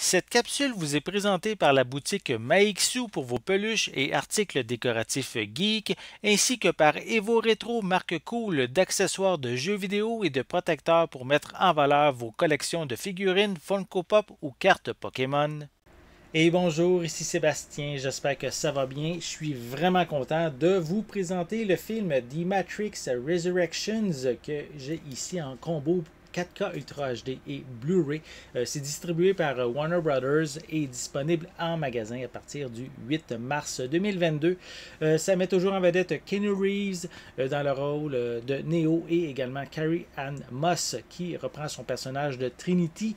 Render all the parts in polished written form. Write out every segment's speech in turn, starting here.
Cette capsule vous est présentée par la boutique Maixu pour vos peluches et articles décoratifs geek, ainsi que par Evo Retro, marque cool d'accessoires de jeux vidéo et de protecteurs pour mettre en valeur vos collections de figurines, Funko Pop ou cartes Pokémon. Et bonjour, ici Sébastien, j'espère que ça va bien. Je suis vraiment content de vous présenter le film The Matrix Resurrections que j'ai ici en combo 4K Ultra HD et Blu-ray. C'est distribué par Warner Brothers et disponible en magasin à partir du 8 mars 2022. Ça met toujours en vedette Keanu Reeves dans le rôle de Neo et également Carrie-Anne Moss qui reprend son personnage de Trinity.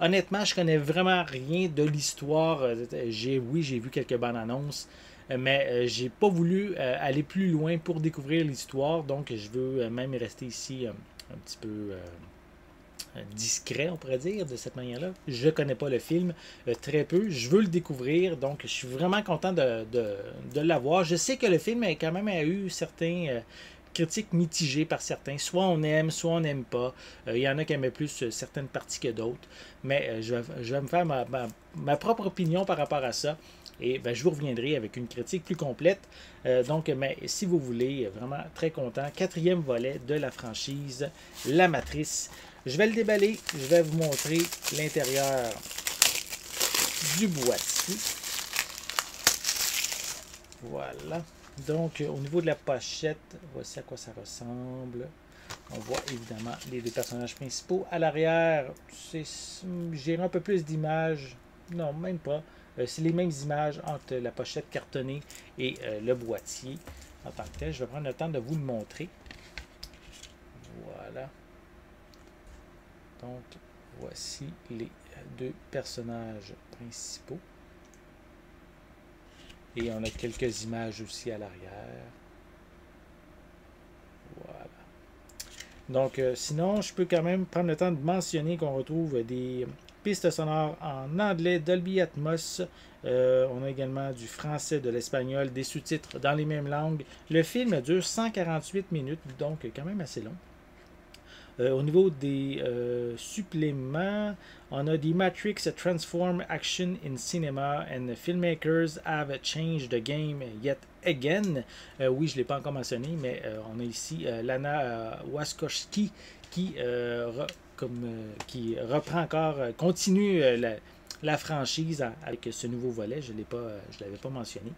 Honnêtement, je connais vraiment rien de l'histoire. Oui, j'ai vu quelques bandes annonces, mais j'ai pas voulu aller plus loin pour découvrir l'histoire. Donc, je veux même rester ici un petit peu discret, on pourrait dire, de cette manière-là. Je ne connais pas le film, très peu. Je veux le découvrir, donc je suis vraiment content de l'avoir. Je sais que le film a quand même eu certains critiques mitigées par certains. Soit on aime, soit on n'aime pas. Il y en a qui aimaient plus certaines parties que d'autres. Mais je vais me faire ma propre opinion par rapport à ça. Et ben, je vous reviendrai avec une critique plus complète. Mais si vous voulez, vraiment très content. Quatrième volet de la franchise La Matrice. Je vais le déballer. Je vais vous montrer l'intérieur du boîtier. Voilà. Donc, au niveau de la pochette, voici à quoi ça ressemble. On voit évidemment les deux personnages principaux. À l'arrière, j'ai un peu plus d'images. Non, même pas. C'est les mêmes images entre la pochette cartonnée et le boîtier en tant que tel. Je vais prendre le temps de vous le montrer. Voilà. Donc, voici les deux personnages principaux. Et on a quelques images aussi à l'arrière. Voilà. Donc, sinon, je peux quand même prendre le temps de mentionner qu'on retrouve des pistes sonores en anglais, Dolby Atmos. On a également du français, de l'espagnol, des sous-titres dans les mêmes langues. Le film dure 148 minutes, donc quand même assez long. Au niveau des suppléments, on a The Matrix Transform Action in Cinema and Filmmakers have changed the game yet again. Oui, je ne l'ai pas encore mentionné, mais on a ici Lana Wachowski qui, qui reprend encore, continue la franchise avec ce nouveau volet. Je ne l'avais pas mentionné.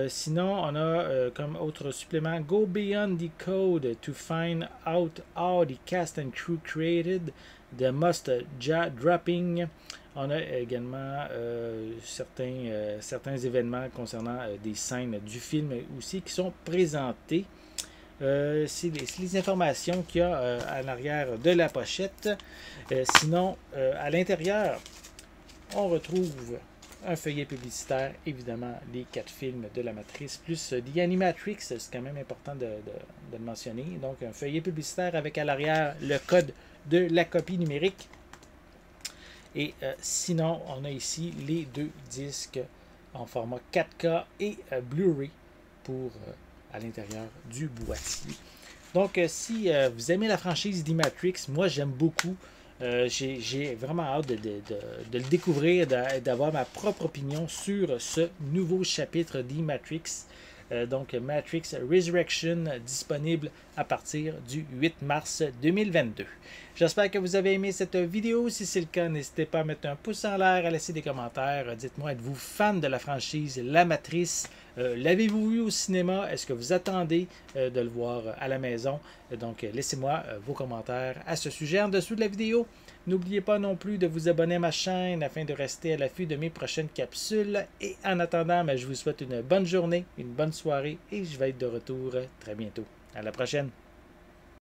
Sinon, on a comme autre supplément Go Beyond the Code to find out how the cast and crew created the most jaw-dropping. On a également certains événements concernant des scènes du film aussi qui sont présentés. C'est les informations qu'il y a à l'arrière de la pochette. Sinon, à l'intérieur, on retrouve un feuillet publicitaire, évidemment, les 4 films de la Matrice, plus The Animatrix, c'est quand même important de le mentionner. Donc, un feuillet publicitaire avec à l'arrière le code de la copie numérique. Et sinon, on a ici les deux disques en format 4K et Blu-ray pour à l'intérieur du boîtier. Donc, si vous aimez la franchise The Matrix, moi j'aime beaucoup. J'ai vraiment hâte de le découvrir, d'avoir ma propre opinion sur ce nouveau chapitre de Matrix. Donc Matrix Resurrection disponible à partir du 8 mars 2022. J'espère que vous avez aimé cette vidéo. Si c'est le cas, n'hésitez pas à mettre un pouce en l'air, à laisser des commentaires. Dites-moi, êtes-vous fan de la franchise La Matrice? L'avez-vous vu au cinéma? Est-ce que vous attendez de le voir à la maison? Donc, laissez-moi vos commentaires à ce sujet en dessous de la vidéo. N'oubliez pas non plus de vous abonner à ma chaîne afin de rester à l'affût de mes prochaines capsules. Et en attendant, je vous souhaite une bonne journée, une bonne soirée et je vais être de retour très bientôt. À la prochaine!